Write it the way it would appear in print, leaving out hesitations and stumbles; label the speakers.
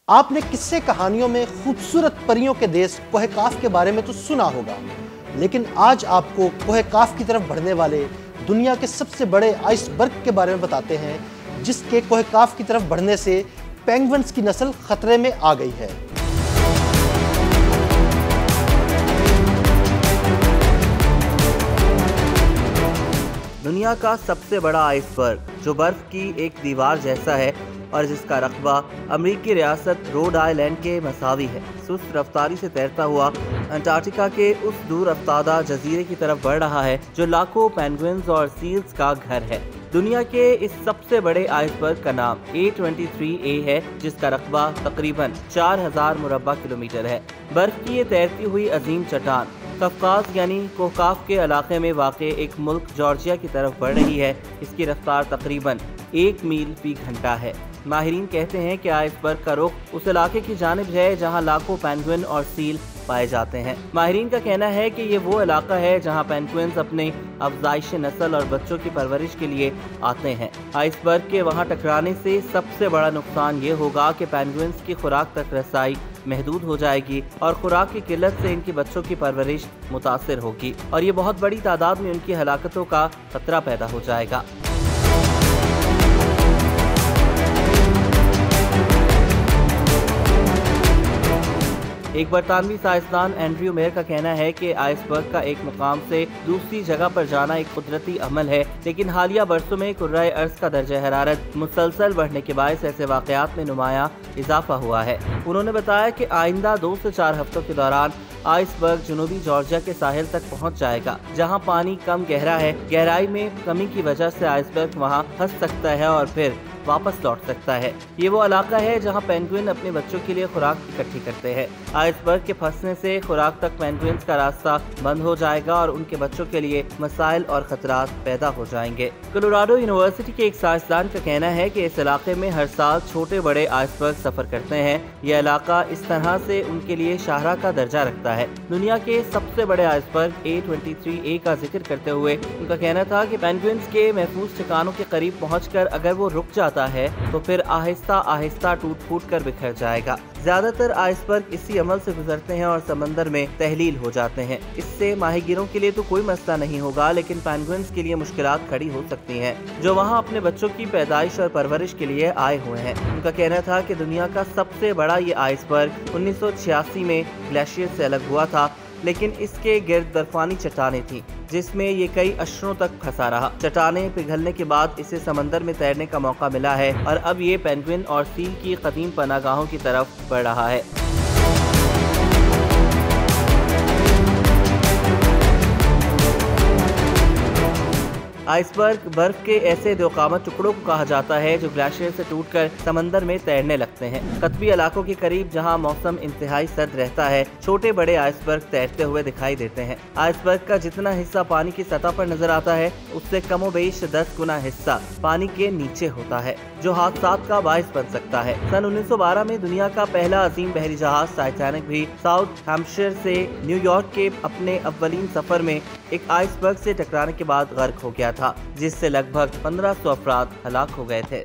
Speaker 1: आपने किस्से कहानियों में खूबसूरत परियों के देश कोह काफ के बारे में तो सुना होगा, लेकिन आज आपको कोह काफ की तरफ बढ़ने वाले दुनिया के सबसे बड़े आइसबर्ग के बारे में बताते हैं, जिसके कोह काफ की तरफ बढ़ने से पेंगुइन्स की नस्ल खतरे में आ गई है।
Speaker 2: दुनिया का सबसे बड़ा आइसबर्ग, जो बर्फ की एक दीवार जैसा है और जिसका रकबा अमेरिकी रियासत रोड आइलैंड के मसावी है, सुस्त रफ्तारी से तैरता हुआ अंटार्कटिका के उस दूर अफ्तादा जजीरे की तरफ बढ़ रहा है जो लाखों पेंगुइन्स और सील्स का घर है। दुनिया के इस सबसे बड़े आइसबर्ग का नाम A23A है, जिसका रकबा तकरीबन 4000 मुरब्बा किलोमीटर है। बर्फ की ये तैरती हुई अजीम चट्टान कफकाज यानी कोहकाफ के इलाके में वाक़े एक मुल्क जॉर्जिया की तरफ बढ़ रही है। इसकी रफ्तार तकरीबन 1 मील फी घंटा है। माहिरीन कहते हैं कि आइसबर्ग का रुख उस इलाके की जानिब है जहां लाखों पेंगुइन और सील पाए जाते हैं। माहिरीन का कहना है कि ये वो इलाका है जहां पेंगुइन्स अपने अफजाइश नस्ल और बच्चों की परवरिश के लिए आते हैं। आइसबर्ग के वहां टकराने से सबसे बड़ा नुकसान ये होगा कि पेंगुइन्स की खुराक तक रसाई महदूद हो जाएगी और खुराक की किल्लत से इनके बच्चों की परवरिश मुतासिर होगी और ये बहुत बड़ी तादाद में उनकी हलाकतों का खतरा पैदा हो जाएगा। एक बरतानवी साइंसदान एंड्रयू मेयर का कहना है कि आइसबर्ग का एक मुकाम से दूसरी जगह पर जाना एक कुदरती अमल है, लेकिन हालिया बरसों में कुर्राए अर्ज का दर्जा हरारत मुसलसल बढ़ने के बायस ऐसे वाकयात में नुमाया इजाफा हुआ है। उन्होंने बताया कि आइंदा 2 से 4 हफ्तों के दौरान आइसबर्ग जनूबी जॉर्जिया के साहिल तक पहुंच जाएगा, जहां पानी कम गहरा है। गहराई में कमी की वजह से आइसबर्ग वहां फंस सकता है और फिर वापस लौट सकता है। ये वो इलाका है जहां पेंगुइन अपने बच्चों के लिए खुराक इकट्ठी करते हैं। आइसबर्ग के फंसने से खुराक तक पेंगुइन्स का रास्ता बंद हो जाएगा और उनके बच्चों के लिए मसाइल और खतरात पैदा हो जाएंगे। कोलोराडो यूनिवर्सिटी के एक साइंसदान का कहना है कि इस इलाके में हर साल छोटे बड़े आइसबर्ग सफर करते हैं। यह इलाका इस तरह से उनके लिए शाहरा का दर्जा रखता है। दुनिया के सबसे बड़े आइसबर्ग A23A का जिक्र करते हुए उनका कहना था कि पेंगुइन्स के महफूज ठिकानों के करीब पहुंचकर अगर वो रुक जाता है तो फिर आहिस्ता आहिस्ता टूट फूट कर बिखर जाएगा। ज्यादातर आइसबर्ग इसी अमल से गुजरते हैं और समंदर में तहलील हो जाते हैं। इससे माहीगीरों के लिए तो कोई मसला नहीं होगा, लेकिन पेंगुइन्स के लिए मुश्किलात खड़ी हो सकती हैं, जो वहां अपने बच्चों की पैदाइश और परवरिश के लिए आए हुए हैं। उनका कहना था कि दुनिया का सबसे बड़ा ये आइसबर्ग 1986 में ग्लेशियर से अलग हुआ था, लेकिन इसके गिर्द बर्फानी चट्टानें थीं, जिसमें ये कई अशरों तक फंसा रहा। चट्टानें पिघलने के बाद इसे समंदर में तैरने का मौका मिला है और अब ये पेंगुइन और सील की कदीम पनागाहों की तरफ बढ़ रहा है। आइसबर्ग बर्फ के ऐसे दोकामत टुकड़ों को कहा जाता है जो ग्लेशियर से टूटकर समंदर में तैरने लगते हैं। कतबी इलाकों के करीब जहां मौसम इंतहाई सर्द रहता है, छोटे बड़े आइसबर्ग तैरते हुए दिखाई देते हैं। आइसबर्ग का जितना हिस्सा पानी की सतह पर नजर आता है, उससे कमोबेश 10 गुना हिस्सा पानी के नीचे होता है, जो हादसात का बायस बन सकता है। सन 1912 में दुनिया का पहला अजीम बहरी जहाज टाइटैनिक भी साउथ हैम्पशायर से न्यूयॉर्क के अपने अव्वलीन सफर में एक आइसबर्ग से टकराने के बाद गर्क हो गया था, जिससे लगभग 1500 अफराद हलाक हो गए थे।